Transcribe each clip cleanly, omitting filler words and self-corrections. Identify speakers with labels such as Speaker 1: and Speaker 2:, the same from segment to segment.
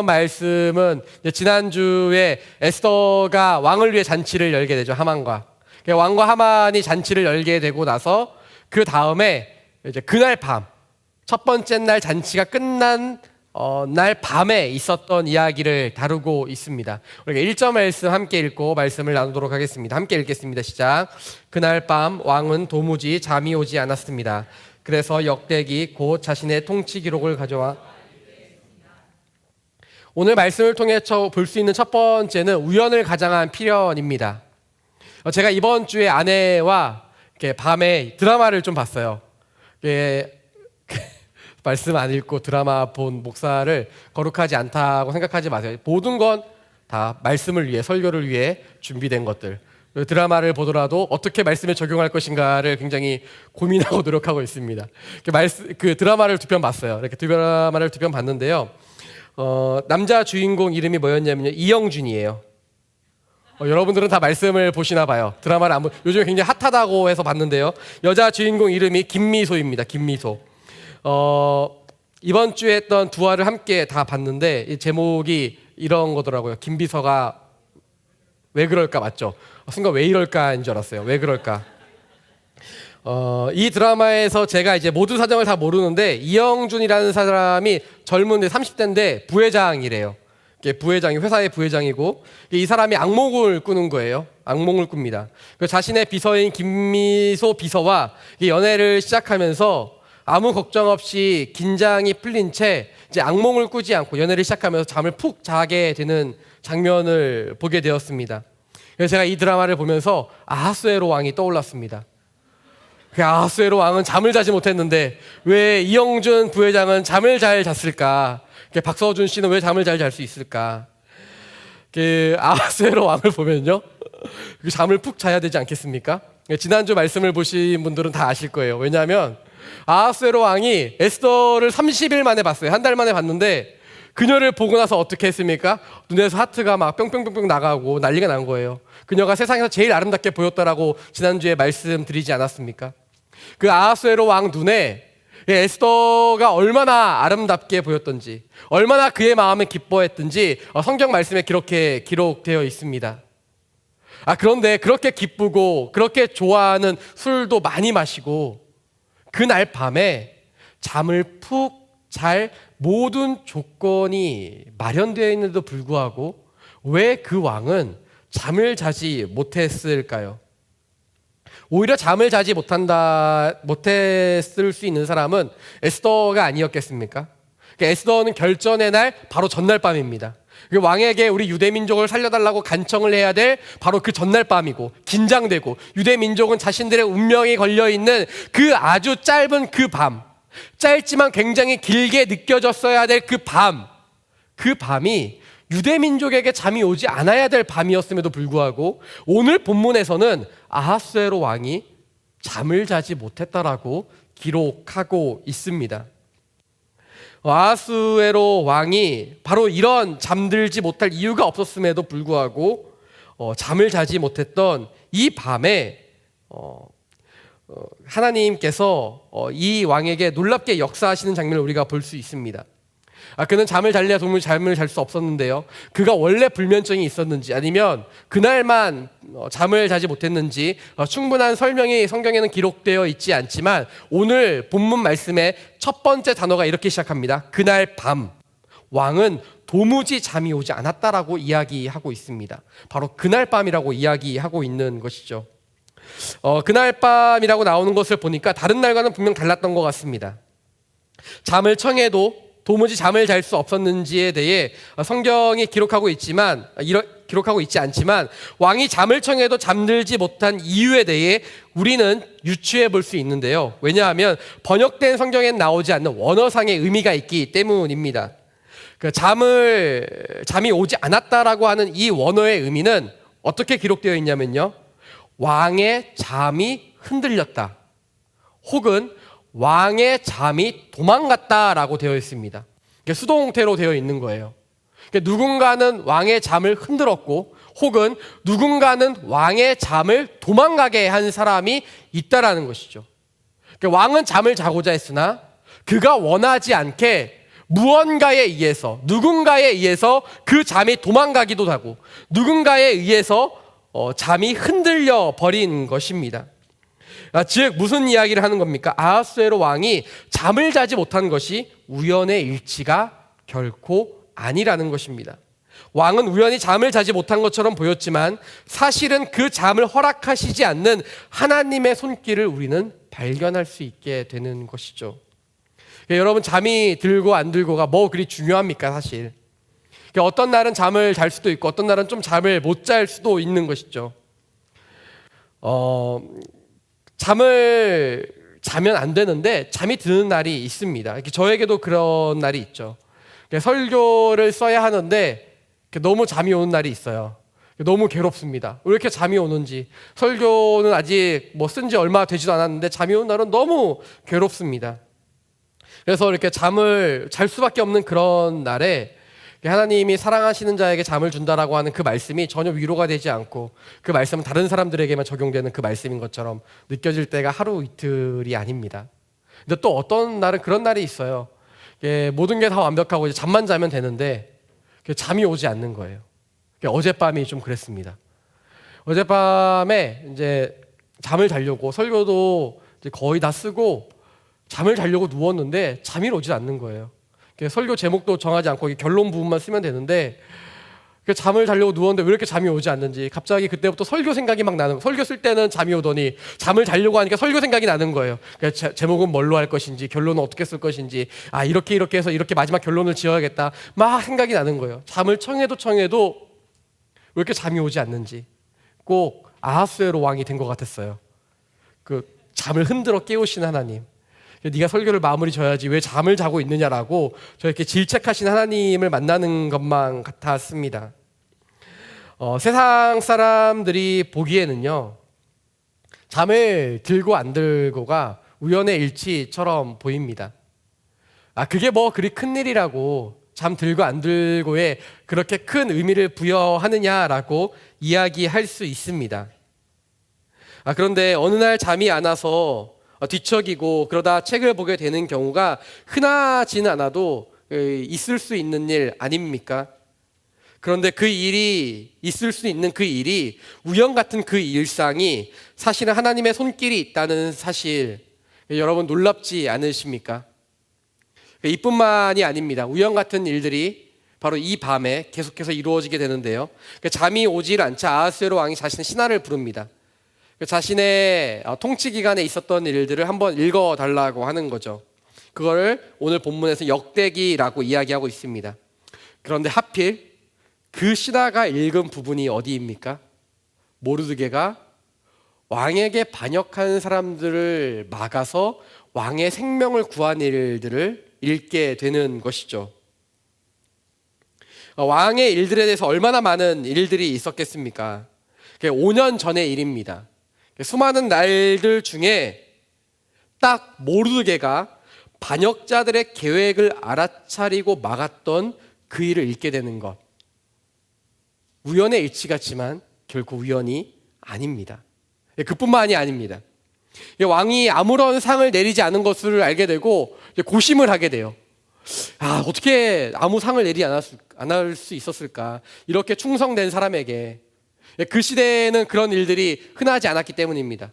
Speaker 1: 말씀은 지난주에 에스더가 왕을 위해 잔치를 열게 되죠. 하만과 왕과 하만이 잔치를 열게 되고 나서 그 다음에 이제 그날 밤 첫 번째 날 잔치가 끝난 날 밤에 있었던 이야기를 다루고 있습니다. 우리가 1절 말씀 함께 읽고 말씀을 나누도록 하겠습니다. 함께 읽겠습니다. 시작. 그날 밤 왕은 도무지 잠이 오지 않았습니다. 그래서 역대기 곧 자신의 통치 기록을 가져와 오늘 말씀을 통해 볼 수 있는 첫 번째는 우연을 가장한 필연입니다. 제가 이번 주에 아내와 밤에 드라마를 좀 봤어요. 말씀 안 읽고 드라마 본 목사를 거룩하지 않다고 생각하지 마세요. 모든 건 다 말씀을 위해, 설교를 위해 준비된 것들. 드라마를 보더라도 어떻게 말씀에 적용할 것인가를 굉장히 고민하고 노력하고 있습니다. 그 드라마를 두 편 봤어요. 이렇게 드라마를 두 편 봤는데요. 남자 주인공 이름이 뭐였냐면요, 이영준이에요. 여러분들은 다 말씀을 보시나 봐요. 드라마를 요즘에 굉장히 핫하다고 해서 봤는데요. 여자 주인공 이름이 김미소입니다. 김미소. 이번 주에 했던 두 화를 함께 다 봤는데 이 제목이 이런 거더라고요. 김비서가 왜 그럴까, 맞죠? 순간 왜 이럴까인 줄 알았어요. 왜 그럴까? 이 드라마에서 제가 이제 모든 사정을 다 모르는데 이영준이라는 사람이 젊은데 30대인데 부회장이래요. 부회장이 회사의 부회장이고 이 사람이 악몽을 꾸는 거예요. 악몽을 꿉니다. 자신의 비서인 김미소 비서와 연애를 시작하면서 아무 걱정 없이 긴장이 풀린 채 이제 악몽을 꾸지 않고 연애를 시작하면서 잠을 푹 자게 되는 장면을 보게 되었습니다. 그래서 제가 이 드라마를 보면서 아하수에로 왕이 떠올랐습니다. 아하수에로 왕은 잠을 자지 못했는데 왜 이영준 부회장은 잠을 잘 잤을까? 박서준 씨는 왜 잠을 잘 잘 수 있을까? 아하수에로 왕을 보면요, 잠을 푹 자야 되지 않겠습니까? 지난주 말씀을 보신 분들은 다 아실 거예요. 왜냐하면 아하수에로 왕이 에스더를 30일 만에 봤어요. 한 달 만에 봤는데 그녀를 보고 나서 어떻게 했습니까? 눈에서 하트가 막 뿅뿅뿅뿅 나가고 난리가 난 거예요. 그녀가 세상에서 제일 아름답게 보였다라고 지난주에 말씀드리지 않았습니까? 그 아하수에로 왕 눈에 에스더가 얼마나 아름답게 보였던지, 얼마나 그의 마음에 기뻐했던지 성경 말씀에 기록되어 있습니다. 그런데 그렇게 기쁘고 그렇게 좋아하는 술도 많이 마시고 그날 밤에 잠을 푹 잘 모든 조건이 마련되어 있는데도 불구하고 왜 그 왕은 잠을 자지 못했을까요? 오히려 잠을 자지 못했을 수 있는 사람은 에스더가 아니었겠습니까? 에스더는 결전의 날 바로 전날 밤입니다. 왕에게 우리 유대민족을 살려달라고 간청을 해야 될 바로 그 전날 밤이고, 긴장되고 유대민족은 자신들의 운명이 걸려있는 그 아주 짧은 그 밤, 짧지만 굉장히 길게 느껴졌어야 될 그 밤이 유대민족에게 잠이 오지 않아야 될 밤이었음에도 불구하고 오늘 본문에서는 아하수에로 왕이 잠을 자지 못했다라고 기록하고 있습니다. 아하수에로 왕이 바로 이런 잠들지 못할 이유가 없었음에도 불구하고 잠을 자지 못했던 이 밤에 하나님께서 이 왕에게 놀랍게 역사하시는 장면을 우리가 볼 수 있습니다. 그는 잠을 잘래야 도무지 잠을 잘 수 없었는데요, 그가 원래 불면증이 있었는지 아니면 그날만 잠을 자지 못했는지 충분한 설명이 성경에는 기록되어 있지 않지만 오늘 본문 말씀의 첫 번째 단어가 이렇게 시작합니다. 그날 밤 왕은 도무지 잠이 오지 않았다라고 이야기하고 있습니다. 바로 그날 밤이라고 이야기하고 있는 것이죠. 그날 밤이라고 나오는 것을 보니까 다른 날과는 분명 달랐던 것 같습니다. 잠을 청해도 도무지 잠을 잘 수 없었는지에 대해 성경이 기록하고 있지 않지만 왕이 잠을 청해도 잠들지 못한 이유에 대해 우리는 유추해 볼 수 있는데요. 왜냐하면 번역된 성경엔 나오지 않는 원어상의 의미가 있기 때문입니다. 잠이 오지 않았다라고 하는 이 원어의 의미는 어떻게 기록되어 있냐면요, 왕의 잠이 흔들렸다. 혹은 왕의 잠이 도망갔다라고 되어 있습니다. 수동태로 되어 있는 거예요. 누군가는 왕의 잠을 흔들었고 혹은 누군가는 왕의 잠을 도망가게 한 사람이 있다라는 것이죠. 왕은 잠을 자고자 했으나 그가 원하지 않게 무언가에 의해서, 누군가에 의해서 그 잠이 도망가기도 하고 누군가에 의해서 잠이 흔들려 버린 것입니다. 즉 무슨 이야기를 하는 겁니까? 아하수에로 왕이 잠을 자지 못한 것이 우연의 일치가 결코 아니라는 것입니다. 왕은 우연히 잠을 자지 못한 것처럼 보였지만 사실은 그 잠을 허락하시지 않는 하나님의 손길을 우리는 발견할 수 있게 되는 것이죠. 여러분, 잠이 들고 안 들고가 뭐 그리 중요합니까? 사실 어떤 날은 잠을 잘 수도 있고 어떤 날은 좀 잠을 못 잘 수도 있는 것이죠. 잠을 자면 안 되는데 잠이 드는 날이 있습니다. 저에게도 그런 날이 있죠. 설교를 써야 하는데 너무 잠이 오는 날이 있어요. 너무 괴롭습니다. 왜 이렇게 잠이 오는지. 설교는 아직 쓴 지 얼마 되지도 않았는데 잠이 오는 날은 너무 괴롭습니다. 그래서 이렇게 잠을 잘 수밖에 없는 그런 날에 하나님이 사랑하시는 자에게 잠을 준다라고 하는 그 말씀이 전혀 위로가 되지 않고 그 말씀은 다른 사람들에게만 적용되는 그 말씀인 것처럼 느껴질 때가 하루 이틀이 아닙니다. 근데 또 어떤 날은 그런 날이 있어요. 모든 게 다 완벽하고 이제 잠만 자면 되는데 잠이 오지 않는 거예요. 어젯밤이 좀 그랬습니다. 어젯밤에 이제 잠을 자려고 설교도 이제 거의 다 쓰고 잠을 자려고 누웠는데 잠이 오지 않는 거예요. 설교 제목도 정하지 않고 결론 부분만 쓰면 되는데 잠을 자려고 누웠는데 왜 이렇게 잠이 오지 않는지 갑자기 그때부터 설교 생각이 막 나는 거예요. 설교 쓸 때는 잠이 오더니 잠을 자려고 하니까 설교 생각이 나는 거예요. 제목은 뭘로 할 것인지, 결론은 어떻게 쓸 것인지, 이렇게 해서 이렇게 마지막 결론을 지어야겠다 막 생각이 나는 거예요. 잠을 청해도 왜 이렇게 잠이 오지 않는지. 꼭 아하수에로 왕이 된 것 같았어요. 그 잠을 흔들어 깨우신 하나님, 네가 설교를 마무리 져야지 왜 잠을 자고 있느냐라고 저렇게 질책하신 하나님을 만나는 것만 같았습니다. 세상 사람들이 보기에는요, 잠을 들고 안 들고가 우연의 일치처럼 보입니다. 그게 뭐 그리 큰 일이라고 잠 들고 안 들고에 그렇게 큰 의미를 부여하느냐라고 이야기할 수 있습니다. 그런데 어느 날 잠이 안 와서 뒤척이고 그러다 책을 보게 되는 경우가 흔하지는 않아도 있을 수 있는 일 아닙니까? 그런데 그 일이 있을 수 있는 그 일이 우연 같은 그 일상이 사실은 하나님의 손길이 있다는 사실, 여러분 놀랍지 않으십니까? 이뿐만이 아닙니다. 우연 같은 일들이 바로 이 밤에 계속해서 이루어지게 되는데요. 잠이 오질 않자 아하수에로 왕이 자신의 신하를 부릅니다. 자신의 통치 기간에 있었던 일들을 한번 읽어달라고 하는 거죠. 그걸 오늘 본문에서 역대기라고 이야기하고 있습니다. 그런데 하필 그 신하가 읽은 부분이 어디입니까? 모르드게가 왕에게 반역한 사람들을 막아서 왕의 생명을 구한 일들을 읽게 되는 것이죠. 왕의 일들에 대해서 얼마나 많은 일들이 있었겠습니까? 5년 전의 일입니다. 수많은 날들 중에 딱 모르드게가 반역자들의 계획을 알아차리고 막았던 그 일을 읽게 되는 것. 우연의 일치 같지만 결코 우연이 아닙니다. 그뿐만이 아닙니다. 왕이 아무런 상을 내리지 않은 것을 알게 되고 고심을 하게 돼요. 어떻게 아무 상을 내리지 않을 수 있었을까? 이렇게 충성된 사람에게. 그 시대에는 그런 일들이 흔하지 않았기 때문입니다.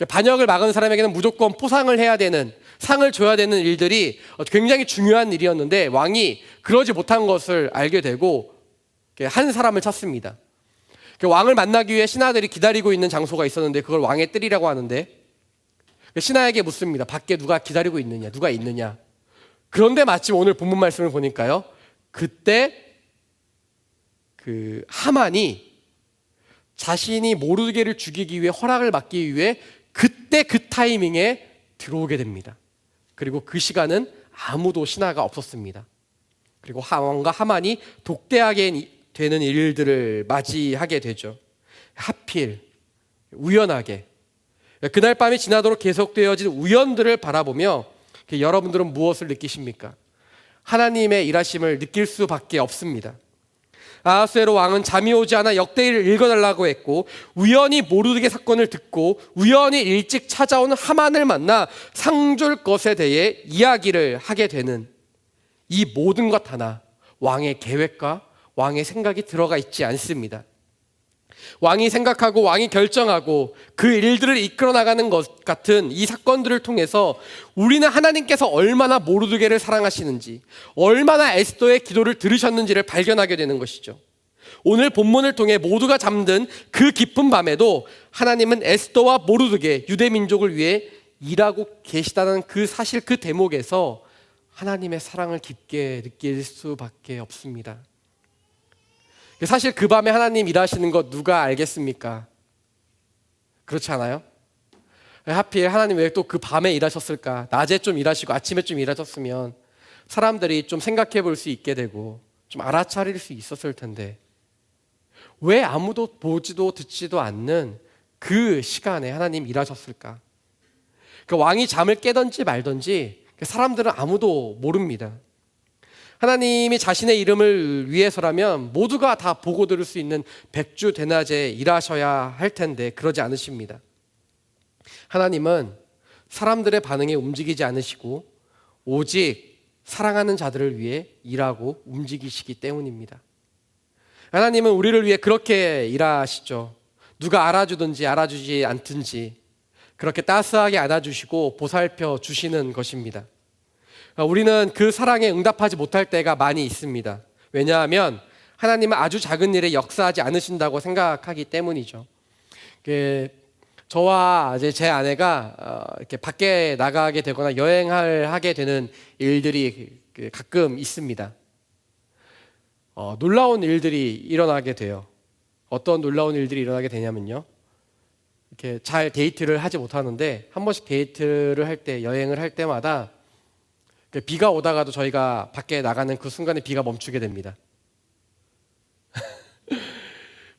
Speaker 1: 반역을 막은 사람에게는 무조건 포상을 해야 되는, 상을 줘야 되는 일들이 굉장히 중요한 일이었는데 왕이 그러지 못한 것을 알게 되고 한 사람을 찾습니다. 왕을 만나기 위해 신하들이 기다리고 있는 장소가 있었는데 그걸 왕의 뜰이라고 하는데 신하에게 묻습니다. 밖에 누가 기다리고 있느냐, 누가 있느냐. 그런데 마침 오늘 본문 말씀을 보니까요, 그때 그 하만이 자신이 모르드게를 죽이기 위해 허락을 받기 위해 그때 그 타이밍에 들어오게 됩니다. 그리고 그 시간은 아무도 신하가 없었습니다. 그리고 왕과 하만이 독대하게 되는 일들을 맞이하게 되죠. 하필 우연하게 그날 밤이 지나도록 계속되어진 우연들을 바라보며 여러분들은 무엇을 느끼십니까? 하나님의 일하심을 느낄 수밖에 없습니다. 아하수에로 왕은 잠이 오지 않아 역대기를 읽어달라고 했고, 우연히 모르드게 사건을 듣고 우연히 일찍 찾아온 하만을 만나 상 줄 것에 대해 이야기를 하게 되는 이 모든 것 하나 왕의 계획과 왕의 생각이 들어가 있지 않습니다. 왕이 생각하고 왕이 결정하고 그 일들을 이끌어 나가는 것 같은 이 사건들을 통해서 우리는 하나님께서 얼마나 모르드게를 사랑하시는지, 얼마나 에스더의 기도를 들으셨는지를 발견하게 되는 것이죠. 오늘 본문을 통해 모두가 잠든 그 깊은 밤에도 하나님은 에스더와 모르드게, 유대 민족을 위해 일하고 계시다는 그 사실, 그 대목에서 하나님의 사랑을 깊게 느낄 수밖에 없습니다. 사실 그 밤에 하나님 일하시는 것 누가 알겠습니까? 그렇지 않아요? 하필 하나님 왜 또 그 밤에 일하셨을까? 낮에 좀 일하시고 아침에 좀 일하셨으면 사람들이 좀 생각해 볼 수 있게 되고 좀 알아차릴 수 있었을 텐데, 왜 아무도 보지도 듣지도 않는 그 시간에 하나님 일하셨을까? 왕이 잠을 깨든지 말든지 사람들은 아무도 모릅니다. 하나님이 자신의 이름을 위해서라면 모두가 다 보고 들을 수 있는 백주대낮에 일하셔야 할 텐데 그러지 않으십니다. 하나님은 사람들의 반응에 움직이지 않으시고 오직 사랑하는 자들을 위해 일하고 움직이시기 때문입니다. 하나님은 우리를 위해 그렇게 일하시죠. 누가 알아주든지 알아주지 않든지 그렇게 따스하게 안아주시고 보살펴 주시는 것입니다. 우리는 그 사랑에 응답하지 못할 때가 많이 있습니다. 왜냐하면 하나님은 아주 작은 일에 역사하지 않으신다고 생각하기 때문이죠. 저와 이제 제 아내가 이렇게 밖에 나가게 되거나 여행을 하게 되는 일들이 가끔 있습니다. 놀라운 일들이 일어나게 돼요. 어떤 놀라운 일들이 일어나게 되냐면요, 이렇게 잘 데이트를 하지 못하는데 한 번씩 데이트를 할 때, 여행을 할 때마다 비가 오다가도 저희가 밖에 나가는 그 순간에 비가 멈추게 됩니다.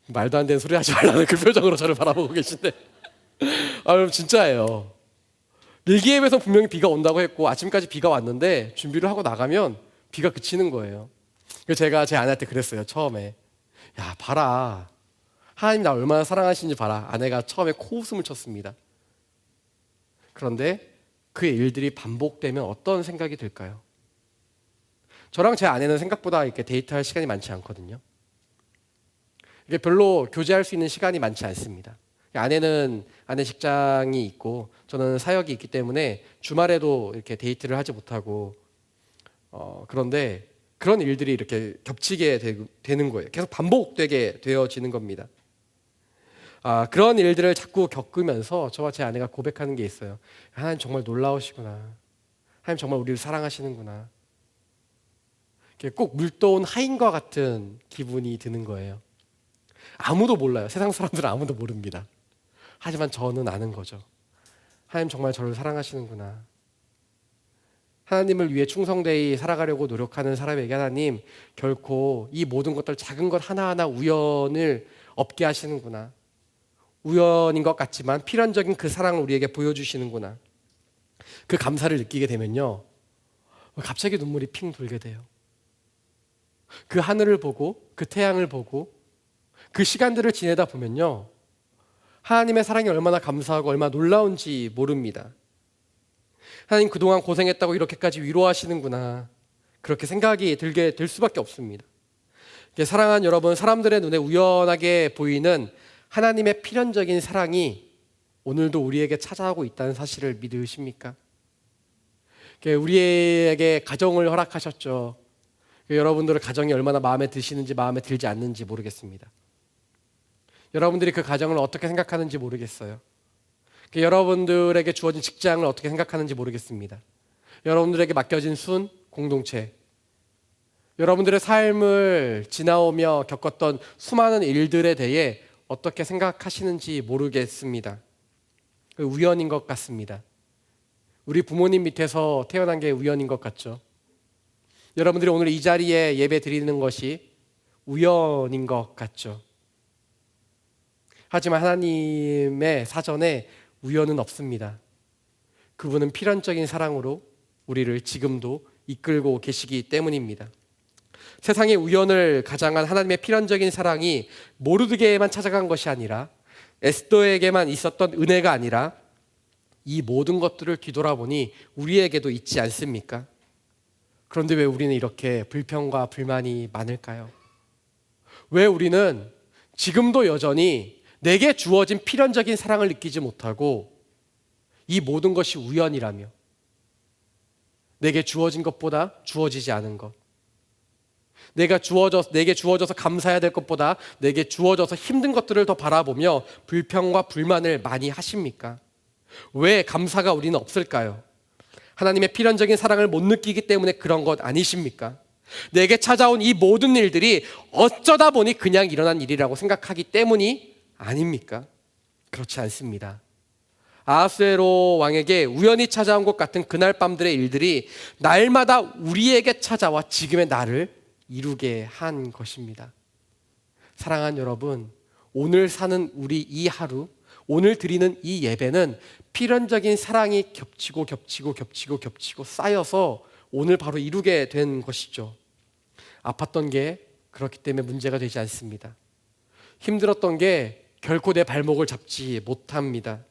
Speaker 1: 말도 안 되는 소리 하지 말라는 그 표정으로 저를 바라보고 계신데 여러분 진짜예요. 일기예보에서 분명히 비가 온다고 했고 아침까지 비가 왔는데 준비를 하고 나가면 비가 그치는 거예요. 그래서 제가 제 아내한테 그랬어요. 처음에, 야 봐라, 하나님 나 얼마나 사랑하시는지 봐라. 아내가 처음에 코웃음을 쳤습니다. 그런데 그 일들이 반복되면 어떤 생각이 들까요? 저랑 제 아내는 생각보다 이렇게 데이트할 시간이 많지 않거든요. 이게 별로 교제할 수 있는 시간이 많지 않습니다. 아내는 아내 직장이 있고 저는 사역이 있기 때문에 주말에도 이렇게 데이트를 하지 못하고 그런데 그런 일들이 이렇게 겹치게 되는 거예요. 계속 반복되게 되어지는 겁니다. 그런 일들을 자꾸 겪으면서 저와 제 아내가 고백하는 게 있어요. 하나님 정말 놀라우시구나. 하나님 정말 우리를 사랑하시는구나. 꼭 물떠온 하인과 같은 기분이 드는 거예요. 아무도 몰라요. 세상 사람들은 아무도 모릅니다. 하지만 저는 아는 거죠. 하나님 정말 저를 사랑하시는구나. 하나님을 위해 충성되이 살아가려고 노력하는 사람에게 하나님 결코 이 모든 것들, 작은 것 하나하나 우연을 없게 하시는구나. 우연인 것 같지만 필연적인 그 사랑을 우리에게 보여주시는구나. 그 감사를 느끼게 되면요, 갑자기 눈물이 핑 돌게 돼요. 그 하늘을 보고 그 태양을 보고 그 시간들을 지내다 보면요, 하나님의 사랑이 얼마나 감사하고 얼마나 놀라운지 모릅니다. 하나님 그동안 고생했다고 이렇게까지 위로하시는구나, 그렇게 생각이 들게 될 수밖에 없습니다. 사랑하는 여러분, 사람들의 눈에 우연하게 보이는 하나님의 필연적인 사랑이 오늘도 우리에게 찾아오고 있다는 사실을 믿으십니까? 우리에게 가정을 허락하셨죠. 여러분들의 가정이 얼마나 마음에 드시는지 마음에 들지 않는지 모르겠습니다. 여러분들이 그 가정을 어떻게 생각하는지 모르겠어요. 여러분들에게 주어진 직장을 어떻게 생각하는지 모르겠습니다. 여러분들에게 맡겨진 순, 공동체, 여러분들의 삶을 지나오며 겪었던 수많은 일들에 대해 어떻게 생각하시는지 모르겠습니다. 우연인 것 같습니다. 우리 부모님 밑에서 태어난 게 우연인 것 같죠. 여러분들이 오늘 이 자리에 예배 드리는 것이 우연인 것 같죠. 하지만 하나님의 사전에 우연은 없습니다. 그분은 필연적인 사랑으로 우리를 지금도 이끌고 계시기 때문입니다. 세상의 우연을 가장한 하나님의 필연적인 사랑이 모르드게에만 찾아간 것이 아니라 에스더에게만 있었던 은혜가 아니라 이 모든 것들을 뒤돌아보니 우리에게도 있지 않습니까? 그런데 왜 우리는 이렇게 불평과 불만이 많을까요? 왜 우리는 지금도 여전히 내게 주어진 필연적인 사랑을 느끼지 못하고 이 모든 것이 우연이라며 내게 주어진 것보다 주어지지 않은 것, 내게 주어져서 감사해야 될 것보다 내게 주어져서 힘든 것들을 더 바라보며 불평과 불만을 많이 하십니까? 왜 감사가 우리는 없을까요? 하나님의 필연적인 사랑을 못 느끼기 때문에 그런 것 아니십니까? 내게 찾아온 이 모든 일들이 어쩌다 보니 그냥 일어난 일이라고 생각하기 때문이 아닙니까? 그렇지 않습니다. 아하수에로 왕에게 우연히 찾아온 것 같은 그날 밤들의 일들이 날마다 우리에게 찾아와 지금의 나를 이루게 한 것입니다. 사랑하는 여러분, 오늘 사는 우리 이 하루, 오늘 드리는 이 예배는 필연적인 사랑이 겹치고 쌓여서 오늘 바로 이루게 된 것이죠. 아팠던 게 그렇기 때문에 문제가 되지 않습니다. 힘들었던 게 결코 내 발목을 잡지 못합니다.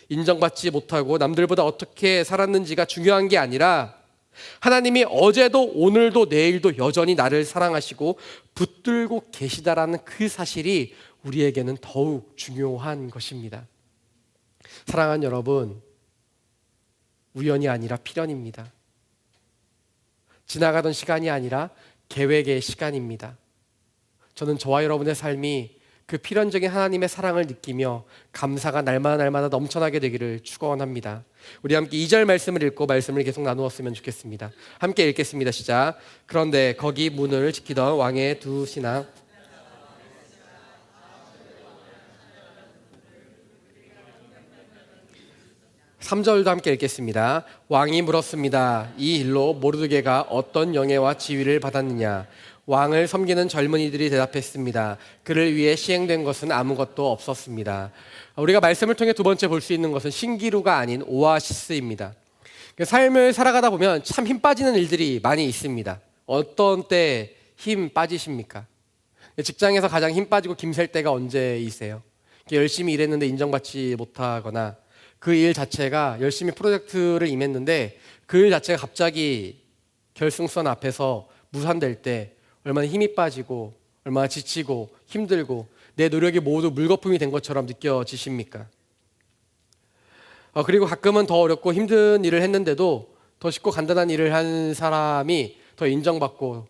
Speaker 1: 인정받지 못하고 남들보다 어떻게 살았는지가 중요한 게 아니라 하나님이 어제도 오늘도 내일도 여전히 나를 사랑하시고 붙들고 계시다라는 그 사실이 우리에게는 더욱 중요한 것입니다. 사랑하는 여러분, 우연이 아니라 필연입니다. 지나가던 시간이 아니라 계획의 시간입니다. 저는 저와 여러분의 삶이 그 필연적인 하나님의 사랑을 느끼며 감사가 날마다 넘쳐나게 되기를 축원합니다. 우리 함께 2절 말씀을 읽고 말씀을 계속 나누었으면 좋겠습니다. 함께 읽겠습니다. 시작. 그런데 거기 문을 지키던 왕의 두 신하 3절도 함께 읽겠습니다. 왕이 물었습니다. 이 일로 모르드게가 어떤 영예와 지위를 받았느냐? 왕을 섬기는 젊은이들이 대답했습니다. 그를 위해 시행된 것은 아무것도 없었습니다. 우리가 말씀을 통해 두 번째 볼 수 있는 것은 신기루가 아닌 오아시스입니다. 삶을 살아가다 보면 참 힘 빠지는 일들이 많이 있습니다. 어떤 때 힘 빠지십니까? 직장에서 가장 힘 빠지고 김셀 때가 언제이세요? 열심히 일했는데 인정받지 못하거나 그 일 자체가 열심히 프로젝트를 임했는데 그 일 자체가 갑자기 결승선 앞에서 무산될 때 얼마나 힘이 빠지고 얼마나 지치고 힘들고 내 노력이 모두 물거품이 된 것처럼 느껴지십니까? 그리고 가끔은 더 어렵고 힘든 일을 했는데도 더 쉽고 간단한 일을 한 사람이 더 인정받고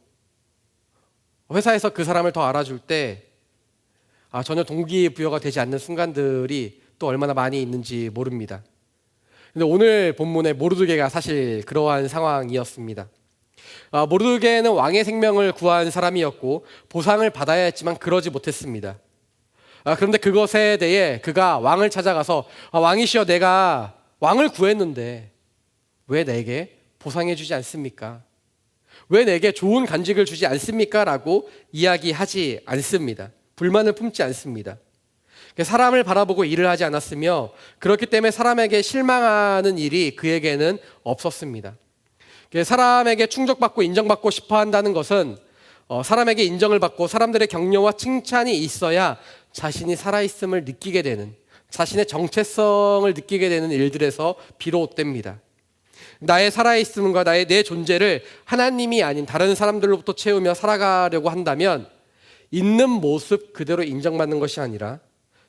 Speaker 1: 회사에서 그 사람을 더 알아줄 때 전혀 동기부여가 되지 않는 순간들이 또 얼마나 많이 있는지 모릅니다. 근데 오늘 본문의 모르드게가 사실 그러한 상황이었습니다. 모르드게는 왕의 생명을 구한 사람이었고 보상을 받아야 했지만 그러지 못했습니다. 그런데 그것에 대해 그가 왕을 찾아가서 왕이시여, 내가 왕을 구했는데 왜 내게 보상해 주지 않습니까? 왜 내게 좋은 간직을 주지 않습니까? 라고 이야기하지 않습니다. 불만을 품지 않습니다. 사람을 바라보고 일을 하지 않았으며 그렇기 때문에 사람에게 실망하는 일이 그에게는 없었습니다. 사람에게 충족받고 인정받고 싶어 한다는 것은 사람에게 인정을 받고 사람들의 격려와 칭찬이 있어야 자신이 살아있음을 느끼게 되는, 자신의 정체성을 느끼게 되는 일들에서 비롯됩니다. 나의 살아있음과 내 존재를 하나님이 아닌 다른 사람들로부터 채우며 살아가려고 한다면 있는 모습 그대로 인정받는 것이 아니라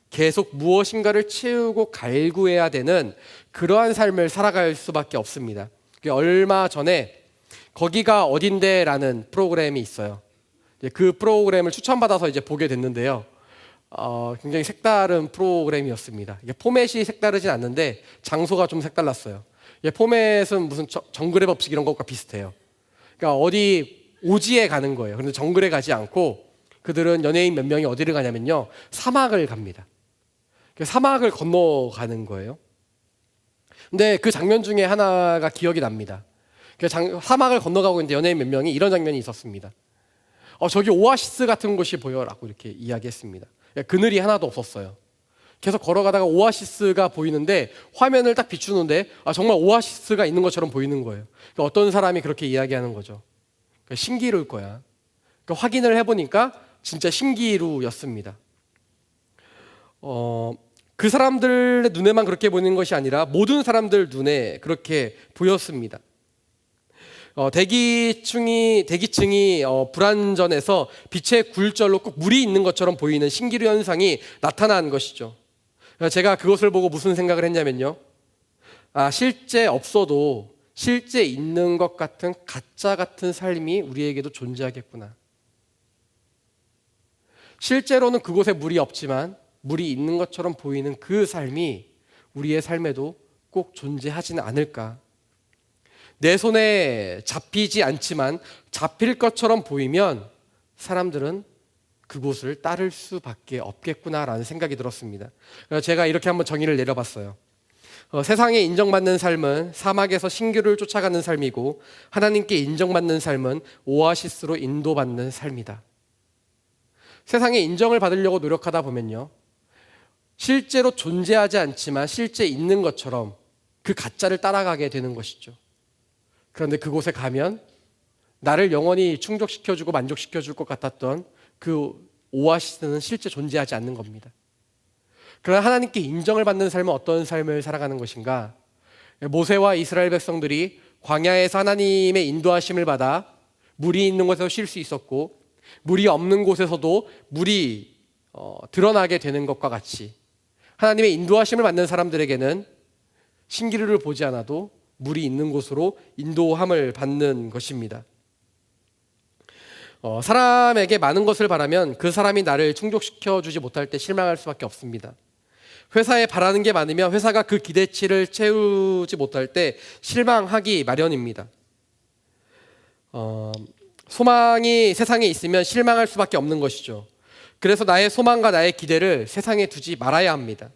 Speaker 1: 계속 무엇인가를 채우고 갈구해야 되는 그러한 삶을 살아갈 수밖에 없습니다. 얼마 전에 거기가 어딘데라는 프로그램이 있어요. 그 프로그램을 추천받아서 이제 보게 됐는데요. 굉장히 색다른 프로그램이었습니다. 이게 포맷이 색다르진 않는데 장소가 좀 색달랐어요. 포맷은 무슨 정글의 법칙 이런 것과 비슷해요. 그러니까 어디 오지에 가는 거예요. 그런데 정글에 가지 않고 그들은 연예인 몇 명이 어디를 가냐면요, 사막을 갑니다. 사막을 건너가는 거예요. 근데 그 장면 중에 하나가 기억이 납니다. 사막을 건너가고 있는데 연예인 몇 명이 이런 장면이 있었습니다. 저기 오아시스 같은 곳이 보여라고 이렇게 이야기했습니다. 그늘이 하나도 없었어요. 계속 걸어가다가 오아시스가 보이는데 화면을 딱 비추는데 정말 오아시스가 있는 것처럼 보이는 거예요. 그러니까 어떤 사람이 그렇게 이야기하는 거죠. 그러니까 신기루일 거야. 그러니까 확인을 해보니까 진짜 신기루였습니다. 그 사람들의 눈에만 그렇게 보이는 것이 아니라 모든 사람들 눈에 그렇게 보였습니다. 대기층이 불완전해서 빛의 굴절로 꼭 물이 있는 것처럼 보이는 신기루 현상이 나타난 것이죠. 제가 그것을 보고 무슨 생각을 했냐면요. 실제 없어도 실제 있는 것 같은 가짜 같은 삶이 우리에게도 존재하겠구나. 실제로는 그곳에 물이 없지만 물이 있는 것처럼 보이는 그 삶이 우리의 삶에도 꼭 존재하지는 않을까. 내 손에 잡히지 않지만 잡힐 것처럼 보이면 사람들은 그곳을 따를 수밖에 없겠구나라는 생각이 들었습니다. 그래서 제가 이렇게 한번 정의를 내려봤어요. 세상에 인정받는 삶은 사막에서 신기루를 쫓아가는 삶이고 하나님께 인정받는 삶은 오아시스로 인도받는 삶이다. 세상에 인정을 받으려고 노력하다 보면요, 실제로 존재하지 않지만 실제 있는 것처럼 그 가짜를 따라가게 되는 것이죠. 그런데 그곳에 가면 나를 영원히 충족시켜주고 만족시켜줄 것 같았던 그 오아시스는 실제 존재하지 않는 겁니다. 그러나 하나님께 인정을 받는 삶은 어떤 삶을 살아가는 것인가? 모세와 이스라엘 백성들이 광야에서 하나님의 인도하심을 받아 물이 있는 곳에서 쉴 수 있었고 물이 없는 곳에서도 물이 드러나게 되는 것과 같이 하나님의 인도하심을 받는 사람들에게는 신기루를 보지 않아도 물이 있는 곳으로 인도함을 받는 것입니다. 사람에게 많은 것을 바라면 그 사람이 나를 충족시켜주지 못할 때 실망할 수밖에 없습니다. 회사에 바라는 게 많으면 회사가 그 기대치를 채우지 못할 때 실망하기 마련입니다. 소망이 세상에 있으면 실망할 수밖에 없는 것이죠. 그래서 나의 소망과 나의 기대를 세상에 두지 말아야 합니다.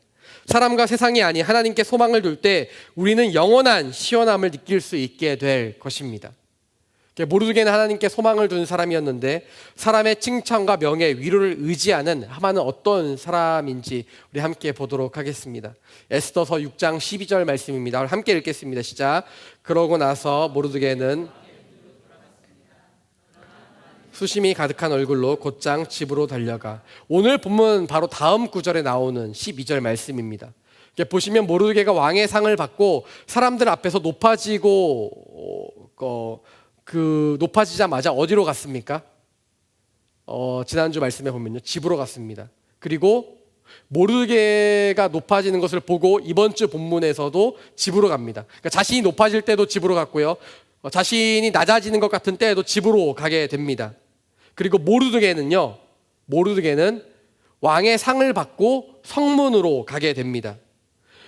Speaker 1: 사람과 세상이 아닌 하나님께 소망을 둘 때 우리는 영원한 시원함을 느낄 수 있게 될 것입니다. 모르드게는 하나님께 소망을 둔 사람이었는데 사람의 칭찬과 명예, 위로를 의지하는 하만은 어떤 사람인지 우리 함께 보도록 하겠습니다. 에스더서 6장 12절 말씀입니다. 함께 읽겠습니다. 시작. 그러고 나서 모르드게는 수심이 가득한 얼굴로 곧장 집으로 달려가. 오늘 본문 바로 다음 구절에 나오는 12절 말씀입니다. 보시면 모르드게가 왕의 상을 받고 사람들 앞에서 높아지자마자 어디로 갔습니까? 지난주 말씀에 보면요, 집으로 갔습니다. 그리고 모르드게가 높아지는 것을 보고 이번 주 본문에서도 집으로 갑니다. 그러니까 자신이 높아질 때도 집으로 갔고요, 자신이 낮아지는 것 같은 때에도 집으로 가게 됩니다. 그리고 모르드게는 왕의 상을 받고 성문으로 가게 됩니다.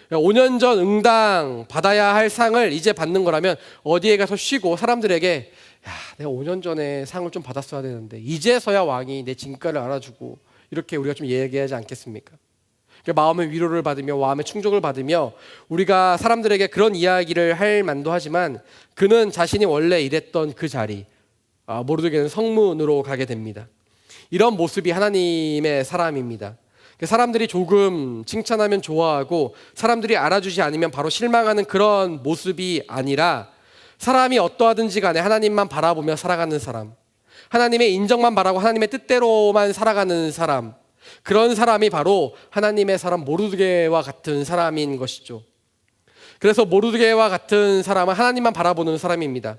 Speaker 1: 5년 전 응당 받아야 할 상을 이제 받는 거라면 어디에 가서 쉬고 사람들에게 내가 5년 전에 상을 좀 받았어야 되는데 이제서야 왕이 내 진가를 알아주고 이렇게 우리가 좀 얘기하지 않겠습니까? 마음의 위로를 받으며 마음의 충족을 받으며 우리가 사람들에게 그런 이야기를 할 만도 하지만 그는 자신이 원래 일했던 그 자리, 모르드게는 성문으로 가게 됩니다. 이런 모습이 하나님의 사람입니다. 사람들이 조금 칭찬하면 좋아하고 사람들이 알아주지 않으면 바로 실망하는 그런 모습이 아니라 사람이 어떠하든지 간에 하나님만 바라보며 살아가는 사람, 하나님의 인정만 바라고 하나님의 뜻대로만 살아가는 사람, 그런 사람이 바로 하나님의 사람 모르드게와 같은 사람인 것이죠. 그래서 모르드게와 같은 사람은 하나님만 바라보는 사람입니다.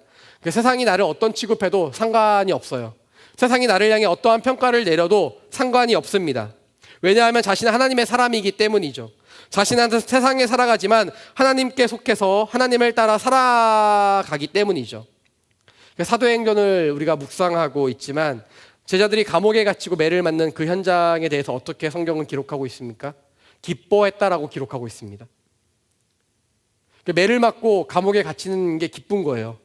Speaker 1: 세상이 나를 어떤 취급해도 상관이 없어요. 세상이 나를 향해 어떠한 평가를 내려도 상관이 없습니다. 왜냐하면 자신은 하나님의 사람이기 때문이죠. 자신은 세상에 살아가지만 하나님께 속해서 하나님을 따라 살아가기 때문이죠. 사도행전을 우리가 묵상하고 있지만 제자들이 감옥에 갇히고 매를 맞는 그 현장에 대해서 어떻게 성경은 기록하고 있습니까? 기뻐했다라고 기록하고 있습니다. 매를 맞고 감옥에 갇히는 게 기쁜 거예요.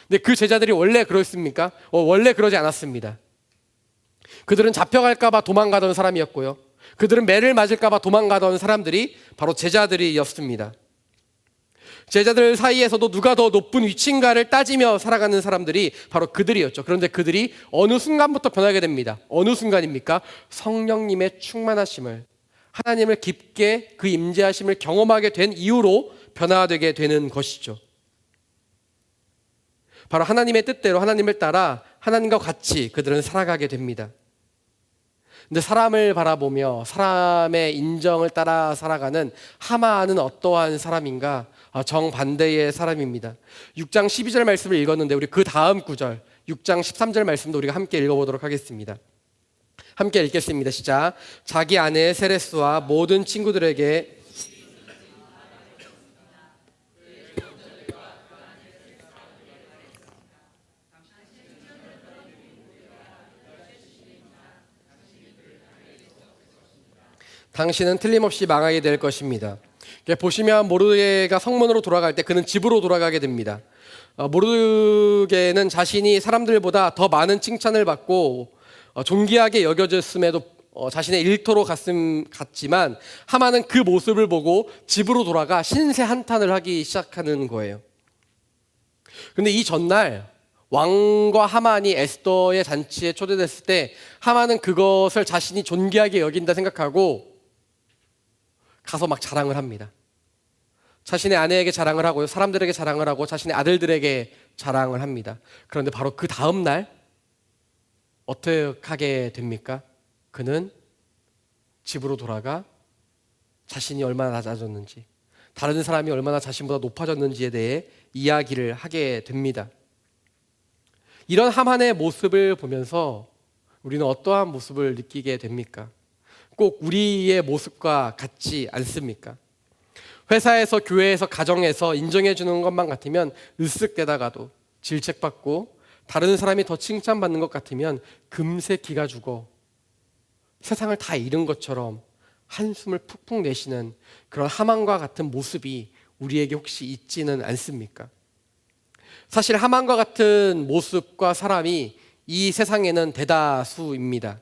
Speaker 1: 근데 그 제자들이 원래 그렇습니까? 원래 그러지 않았습니다. 그들은 잡혀갈까 봐 도망가던 사람이었고요, 그들은 매를 맞을까 봐 도망가던 사람들이 바로 제자들이었습니다. 제자들 사이에서도 누가 더 높은 위치인가를 따지며 살아가는 사람들이 바로 그들이었죠. 그런데 그들이 어느 순간부터 변하게 됩니다. 어느 순간입니까? 성령님의 충만하심을, 하나님을 깊게 그 임재하심을 경험하게 된 이유로 변화되게 되는 것이죠. 바로 하나님의 뜻대로 하나님을 따라 하나님과 같이 그들은 살아가게 됩니다. 근데 사람을 바라보며 사람의 인정을 따라 살아가는 하만은 어떠한 사람인가? 정반대의 사람입니다. 6장 12절 말씀을 읽었는데 우리 그 다음 구절 6장 13절 말씀도 우리가 함께 읽어보도록 하겠습니다. 함께 읽겠습니다. 시작. 자기 아내 세레스와 모든 친구들에게 당신은 틀림없이 망하게 될 것입니다. 보시면 모르게가 성문으로 돌아갈 때 그는 집으로 돌아가게 됩니다. 모르게는 자신이 사람들보다 더 많은 칭찬을 받고 존귀하게 여겨졌음에도 자신의 일터로 갔지만 하만은 그 모습을 보고 집으로 돌아가 신세 한탄을 하기 시작하는 거예요. 근데 이 전날 왕과 하만이 에스더의 잔치에 초대됐을 때 하만은 그것을 자신이 존귀하게 여긴다 생각하고 가서 막 자랑을 합니다. 자신의 아내에게 자랑을 하고요, 사람들에게 자랑을 하고 자신의 아들들에게 자랑을 합니다. 그런데 바로 그 다음 날 어떻게 하게 됩니까? 그는 집으로 돌아가 자신이 얼마나 낮아졌는지, 다른 사람이 얼마나 자신보다 높아졌는지에 대해 이야기를 하게 됩니다. 이런 하만의 모습을 보면서 우리는 어떠한 모습을 느끼게 됩니까? 꼭 우리의 모습과 같지 않습니까? 회사에서, 교회에서, 가정에서 인정해 주는 것만 같으면 으쓱대다가도 질책받고 다른 사람이 더 칭찬받는 것 같으면 금세 기가 죽어 세상을 다 잃은 것처럼 한숨을 푹푹 내쉬는 그런 하만과 같은 모습이 우리에게 혹시 있지는 않습니까? 사실 하만과 같은 모습과 사람이 이 세상에는 대다수입니다.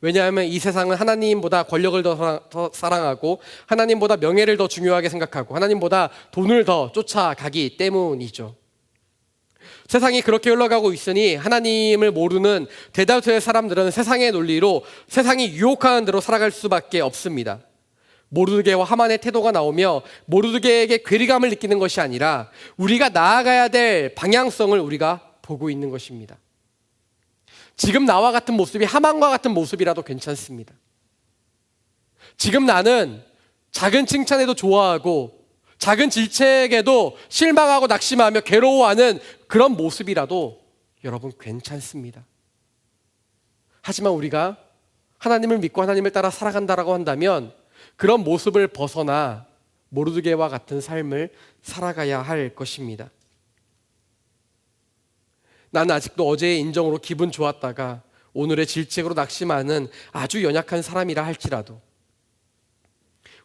Speaker 1: 왜냐하면 이 세상은 하나님보다 권력을 더 사랑하고 하나님보다 명예를 더 중요하게 생각하고 하나님보다 돈을 더 쫓아가기 때문이죠. 세상이 그렇게 흘러가고 있으니 하나님을 모르는 대다수의 사람들은 세상의 논리로 세상이 유혹하는 대로 살아갈 수밖에 없습니다. 모르드게와 하만의 태도가 나오며 모르드게에게 괴리감을 느끼는 것이 아니라 우리가 나아가야 될 방향성을 우리가 보고 있는 것입니다. 지금 나와 같은 모습이 하만과 같은 모습이라도 괜찮습니다. 지금 나는 작은 칭찬에도 좋아하고 작은 질책에도 실망하고 낙심하며 괴로워하는 그런 모습이라도 여러분 괜찮습니다. 하지만 우리가 하나님을 믿고 하나님을 따라 살아간다라고 한다면 그런 모습을 벗어나 모르드게와 같은 삶을 살아가야 할 것입니다. 나는 아직도 어제의 인정으로 기분 좋았다가 오늘의 질책으로 낙심하는 아주 연약한 사람이라 할지라도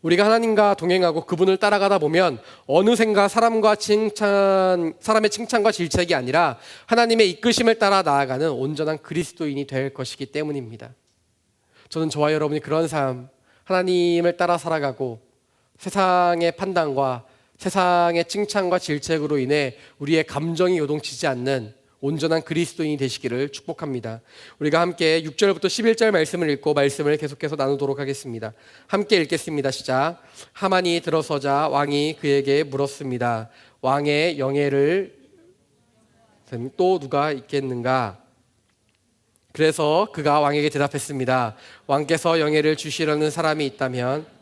Speaker 1: 우리가 하나님과 동행하고 그분을 따라가다 보면 어느샌가 사람의 칭찬과 질책이 아니라 하나님의 이끄심을 따라 나아가는 온전한 그리스도인이 될 것이기 때문입니다. 저는 저와 여러분이 그런 삶, 하나님을 따라 살아가고 세상의 판단과 세상의 칭찬과 질책으로 인해 우리의 감정이 요동치지 않는 온전한 그리스도인이 되시기를 축복합니다. 우리가 함께 6절부터 11절 말씀을 읽고 말씀을 계속해서 나누도록 하겠습니다. 함께 읽겠습니다. 시작. 하만이 들어서자 왕이 그에게 물었습니다. 왕의 영예를 또 누가 있겠는가? 그래서 그가 왕에게 대답했습니다. 왕께서 영예를 주시려는 사람이 있다면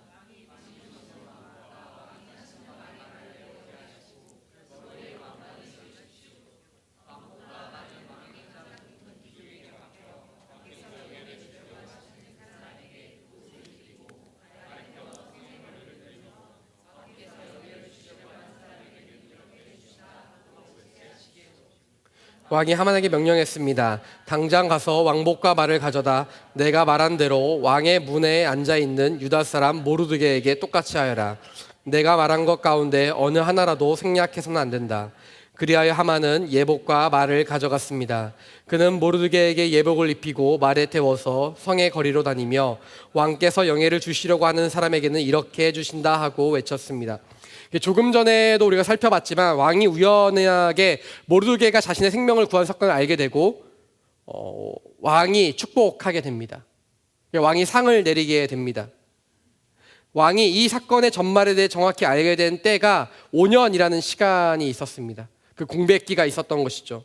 Speaker 1: 왕이 하만에게 명령했습니다. 당장 가서 왕복과 말을 가져다 내가 말한 대로 왕의 문에 앉아있는 유다 사람 모르드게에게 똑같이 하여라. 내가 말한 것 가운데 어느 하나라도 생략해서는 안 된다. 그리하여 하만은 예복과 말을 가져갔습니다. 그는 모르드게에게 예복을 입히고 말에 태워서 성의 거리로 다니며 왕께서 영예를 주시려고 하는 사람에게는 이렇게 해주신다 하고 외쳤습니다. 조금 전에도 우리가 살펴봤지만 왕이 우연하게 모르드게가 자신의 생명을 구한 사건을 알게 되고 왕이 축복하게 됩니다. 왕이 상을 내리게 됩니다. 왕이 이 사건의 전말에 대해 정확히 알게 된 때가 5년이라는 시간이 있었습니다. 그 공백기가 있었던 것이죠.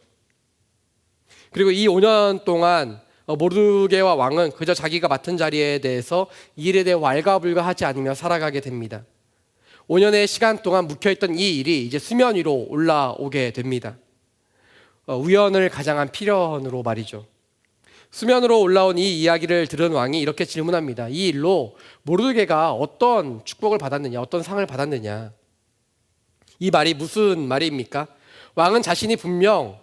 Speaker 1: 그리고 이 5년 동안 모르드게와 왕은 그저 자기가 맡은 자리에 대해서 이 일에 대해 왈가불가하지 않으며 살아가게 됩니다. 5년의 시간 동안 묵혀있던 이 일이 이제 수면 위로 올라오게 됩니다. 우연을 가장한 필연으로 말이죠. 수면으로 올라온 이 이야기를 들은 왕이 이렇게 질문합니다. 이 일로 모르드게가 어떤 축복을 받았느냐, 어떤 상을 받았느냐. 이 말이 무슨 말입니까? 왕은 자신이 분명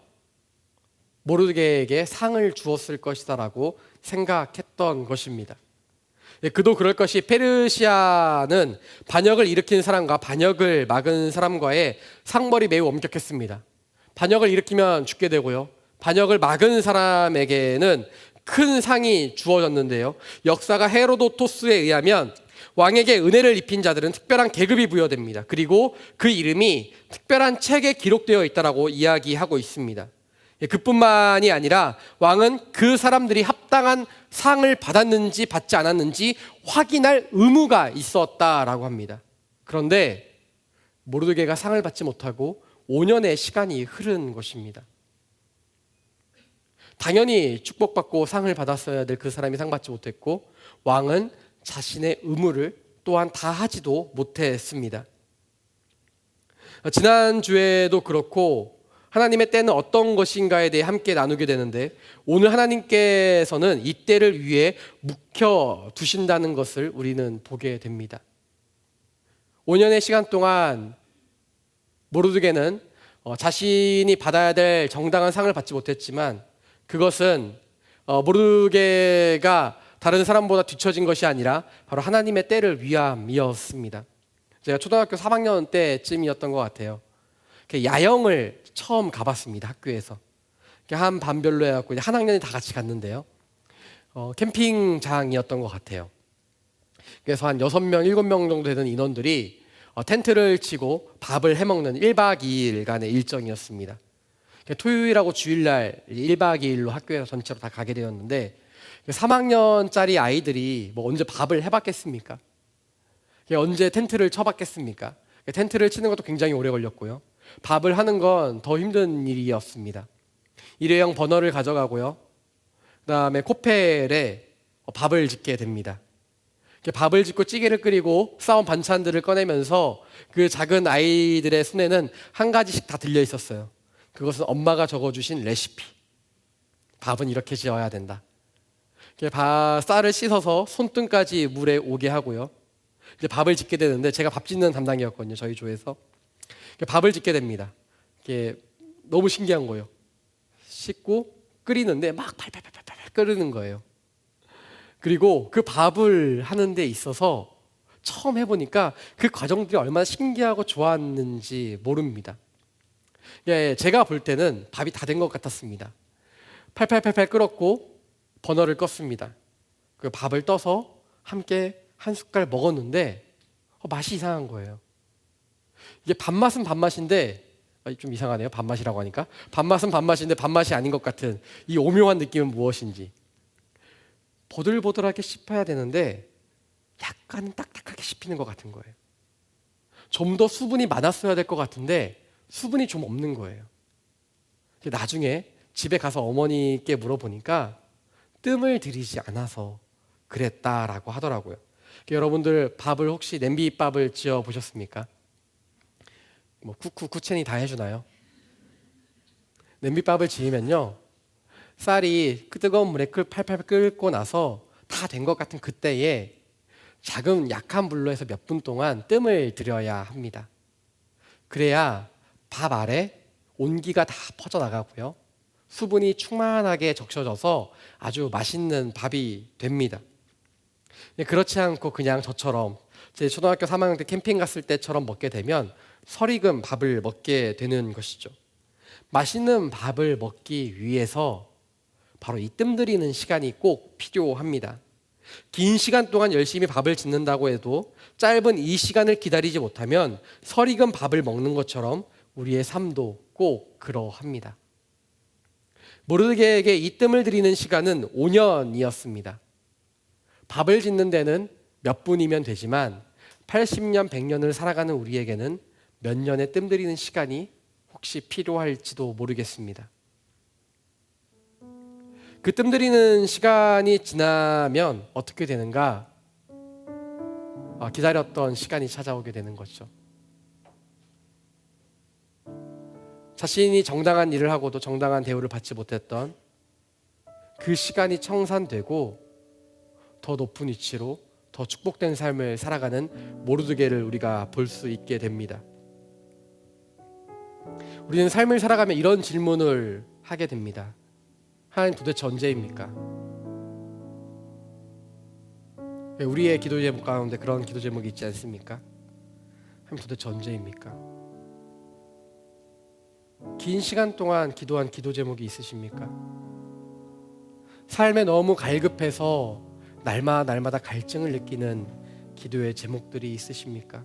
Speaker 1: 모르드게에게 상을 주었을 것이다라고 생각했던 것입니다. 그도 그럴 것이 페르시아는 반역을 일으킨 사람과 반역을 막은 사람과의 상벌이 매우 엄격했습니다. 반역을 일으키면 죽게 되고요. 반역을 막은 사람에게는 큰 상이 주어졌는데요. 역사가 헤로도토스에 의하면 왕에게 은혜를 입힌 자들은 특별한 계급이 부여됩니다. 그리고 그 이름이 특별한 책에 기록되어 있다라고 이야기하고 있습니다. 그뿐만이 아니라 왕은 그 사람들이 합당한 상을 받았는지 받지 않았는지 확인할 의무가 있었다라고 합니다. 그런데 모르드게가 상을 받지 못하고 5년의 시간이 흐른 것입니다. 당연히 축복받고 상을 받았어야 될 그 사람이 상 받지 못했고 왕은 자신의 의무를 또한 다하지도 못했습니다. 지난주에도 그렇고 하나님의 때는 어떤 것인가에 대해 함께 나누게 되는데 오늘 하나님께서는 이 때를 위해 묵혀두신다는 것을 우리는 보게 됩니다. 5년의 시간 동안 모르드게는 자신이 받아야 될 정당한 상을 받지 못했지만 그것은 모르드게가 다른 사람보다 뒤처진 것이 아니라 바로 하나님의 때를 위함이었습니다. 제가 초등학교 3학년 때쯤이었던 것 같아요. 야영을 처음 가봤습니다. 학교에서 한 반별로 해갖고 한 학년이 다 같이 갔는데요. 캠핑장이었던 것 같아요. 그래서 한 6명, 7명 정도 되는 인원들이 텐트를 치고 밥을 해먹는 1박 2일간의 일정이었습니다. 토요일하고 주일날 1박 2일로 학교에서 전체로 다 가게 되었는데 3학년짜리 아이들이 뭐 언제 밥을 해봤겠습니까? 언제 텐트를 쳐봤겠습니까? 텐트를 치는 것도 굉장히 오래 걸렸고요. 밥을 하는 건 더 힘든 일이었습니다. 일회용 버너를 가져가고요. 그 다음에 코펠에 밥을 짓게 됩니다. 밥을 짓고 찌개를 끓이고 싸온 반찬들을 꺼내면서 그 작은 아이들의 손에는 한 가지씩 다 들려 있었어요. 그것은 엄마가 적어주신 레시피. 밥은 이렇게 지어야 된다. 쌀을 씻어서 손등까지 물에 오게 하고요. 이제 밥을 짓게 되는데 제가 밥 짓는 담당이었거든요. 저희 조에서. 밥을 짓게 됩니다. 너무 신기한 거예요. 씻고 끓이는데 막 팔팔팔팔 끓이는 거예요. 그리고 그 밥을 하는 데 있어서 처음 해보니까 그 과정들이 얼마나 신기하고 좋았는지 모릅니다. 제가 볼 때는 밥이 다 된 것 같았습니다. 팔팔팔팔 끓었고 버너를 껐습니다. 그 밥을 떠서 함께 한 숟갈 먹었는데 맛이 이상한 거예요. 이게 밥맛은 밥맛인데 좀 이상하네요. 밥맛이라고 하니까 밥맛은 밥맛인데 밥맛이 아닌 것 같은 이 오묘한 느낌은 무엇인지. 보들보들하게 씹혀야 되는데 약간 딱딱하게 씹히는 것 같은 거예요. 좀 더 수분이 많았어야 될 것 같은데 수분이 좀 없는 거예요. 나중에 집에 가서 어머니께 물어보니까 뜸을 들이지 않아서 그랬다라고 하더라고요. 여러분들 밥을 혹시 냄비밥을 지어 보셨습니까? 뭐 쿠첸이 다 해주나요? 냄비밥을 지으면요, 쌀이 그 뜨거운 물에 팔팔 끓고 나서 다 된 것 같은 그때에 작은 약한 불로 해서 몇 분 동안 뜸을 들여야 합니다. 그래야 밥 아래 온기가 다 퍼져나가고요, 수분이 충만하게 적셔져서 아주 맛있는 밥이 됩니다. 그렇지 않고 그냥 저처럼 제 초등학교 3학년 때 캠핑 갔을 때처럼 먹게 되면 설익은 밥을 먹게 되는 것이죠. 맛있는 밥을 먹기 위해서 바로 이 뜸들이는 시간이 꼭 필요합니다. 긴 시간 동안 열심히 밥을 짓는다고 해도 짧은 이 시간을 기다리지 못하면 설익은 밥을 먹는 것처럼 우리의 삶도 꼭 그러합니다. 모르드게에게 이 뜸을 들이는 시간은 5년이었습니다. 밥을 짓는 데는 몇 분이면 되지만 80년, 100년을 살아가는 우리에게는 몇 년의 뜸들이는 시간이 혹시 필요할지도 모르겠습니다. 그 뜸들이는 시간이 지나면 어떻게 되는가? 기다렸던 시간이 찾아오게 되는 거죠. 자신이 정당한 일을 하고도 정당한 대우를 받지 못했던 그 시간이 청산되고 더 높은 위치로 더 축복된 삶을 살아가는 모르드게를 우리가 볼 수 있게 됩니다. 우리는 삶을 살아가며 이런 질문을 하게 됩니다. 하나님 도대체 언제입니까? 우리의 기도 제목 가운데 그런 기도 제목이 있지 않습니까? 하나님 도대체 언제입니까? 긴 시간 동안 기도한 기도 제목이 있으십니까? 삶에 너무 갈급해서 날마다 갈증을 느끼는 기도의 제목들이 있으십니까?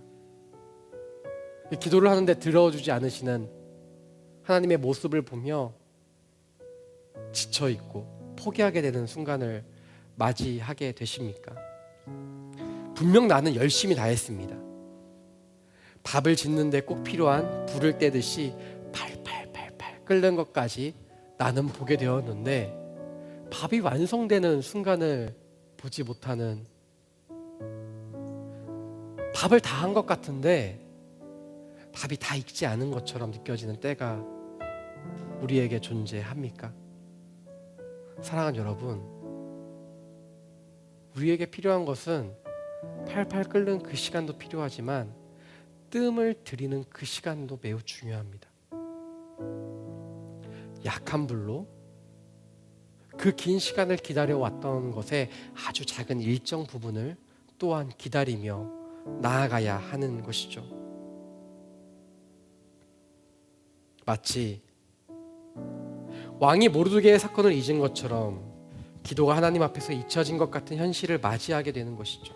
Speaker 1: 기도를 하는데 들어주지 않으시는 하나님의 모습을 보며 지쳐있고 포기하게 되는 순간을 맞이하게 되십니까? 분명 나는 열심히 다 했습니다. 밥을 짓는데 꼭 필요한 불을 떼듯이 팔팔 끓는 것까지 나는 보게 되었는데 밥이 완성되는 순간을 보지 못하는, 밥을 다 한 것 같은데 밥이 다 익지 않은 것처럼 느껴지는 때가 우리에게 존재합니까? 사랑하는 여러분, 우리에게 필요한 것은 팔팔 끓는 그 시간도 필요하지만 뜸을 들이는 그 시간도 매우 중요합니다. 약한 불로 그 긴 시간을 기다려왔던 것의 아주 작은 일정 부분을 또한 기다리며 나아가야 하는 것이죠. 마치 왕이 모르드게의 사건을 잊은 것처럼 기도가 하나님 앞에서 잊혀진 것 같은 현실을 맞이하게 되는 것이죠.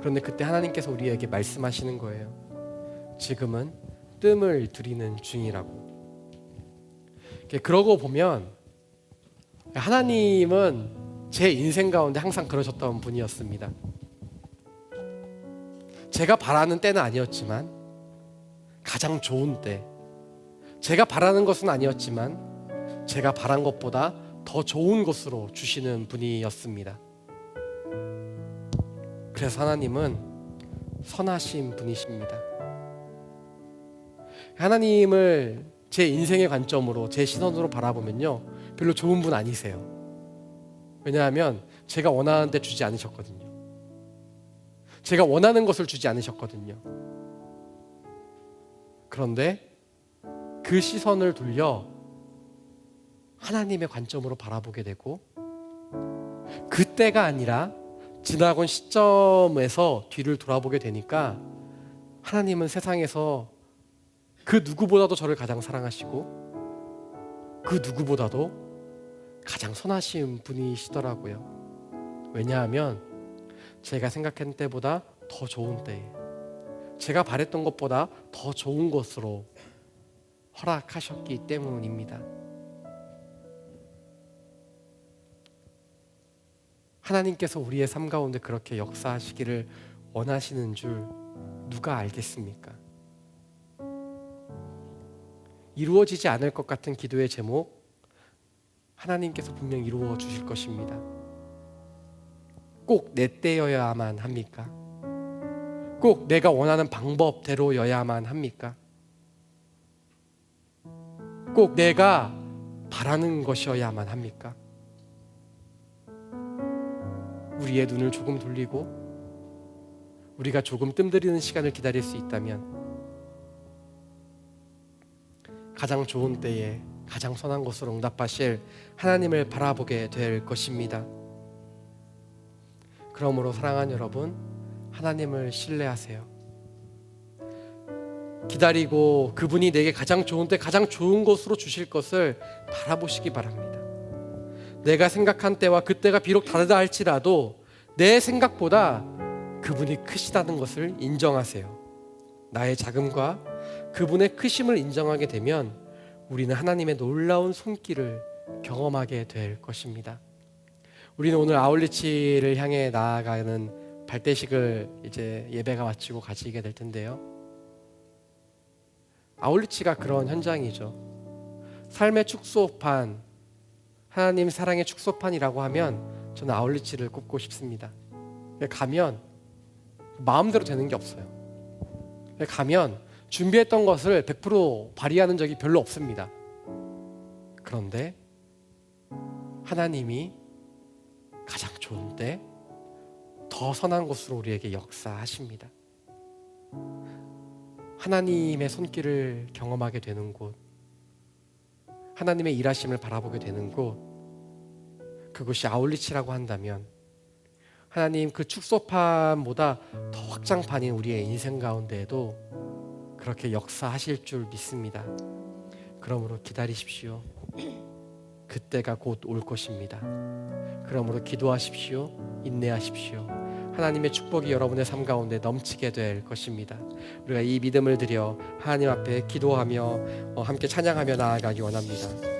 Speaker 1: 그런데 그때 하나님께서 우리에게 말씀하시는 거예요. 지금은 뜸을 들이는 중이라고. 그러고 보면 하나님은 제 인생 가운데 항상 그러셨던 분이었습니다. 제가 바라는 때는 아니었지만 가장 좋은 때, 제가 바라는 것은 아니었지만 제가 바란 것보다 더 좋은 것으로 주시는 분이었습니다. 그래서 하나님은 선하신 분이십니다. 하나님을 제 인생의 관점으로, 제 시선으로 바라보면요, 별로 좋은 분 아니세요. 왜냐하면 제가 원하는 데 주지 않으셨거든요. 제가 원하는 것을 주지 않으셨거든요. 그런데 그 시선을 돌려 하나님의 관점으로 바라보게 되고, 그때가 아니라 지나간 시점에서 뒤를 돌아보게 되니까 하나님은 세상에서 그 누구보다도 저를 가장 사랑하시고 그 누구보다도 가장 선하신 분이시더라고요. 왜냐하면 제가 생각한 때보다 더 좋은 때에, 제가 바랬던 것보다 더 좋은 것으로 허락하셨기 때문입니다. 하나님께서 우리의 삶 가운데 그렇게 역사하시기를 원하시는 줄 누가 알겠습니까? 이루어지지 않을 것 같은 기도의 제목, 하나님께서 분명 이루어 주실 것입니다. 꼭 내 때여야만 합니까? 꼭 내가 원하는 방법대로여야만 합니까? 꼭 내가 바라는 것이어야만 합니까? 우리의 눈을 조금 돌리고 우리가 조금 뜸들이는 시간을 기다릴 수 있다면 가장 좋은 때에 가장 선한 것으로 응답하실 하나님을 바라보게 될 것입니다. 그러므로 사랑하는 여러분, 하나님을 신뢰하세요. 기다리고 그분이 내게 가장 좋은 때 가장 좋은 것으로 주실 것을 바라보시기 바랍니다. 내가 생각한 때와 그때가 비록 다르다 할지라도 내 생각보다 그분이 크시다는 것을 인정하세요. 나의 작음과 그분의 크심을 인정하게 되면 우리는 하나님의 놀라운 손길을 경험하게 될 것입니다. 우리는 오늘 아울리치를 향해 나아가는 발대식을 이제 예배가 마치고 가시게 될 텐데요. 아울리치가 그런 현장이죠. 삶의 축소판, 하나님 사랑의 축소판이라고 하면 저는 아울리치를 꼽고 싶습니다. 가면 마음대로 되는 게 없어요. 가면 준비했던 것을 100% 발휘하는 적이 별로 없습니다. 그런데 하나님이 가장 좋은데 더 선한 곳으로 우리에게 역사하십니다. 하나님의 손길을 경험하게 되는 곳, 하나님의 일하심을 바라보게 되는 곳, 그곳이 아울리치라고 한다면 하나님 그 축소판보다 더 확장판인 우리의 인생 가운데에도 그렇게 역사하실 줄 믿습니다. 그러므로 기다리십시오. 그때가 곧 올 것입니다. 그러므로 기도하십시오. 인내하십시오. 하나님의 축복이 여러분의 삶 가운데 넘치게 될 것입니다. 우리가 이 믿음을 드려 하나님 앞에 기도하며 함께 찬양하며 나아가기 원합니다.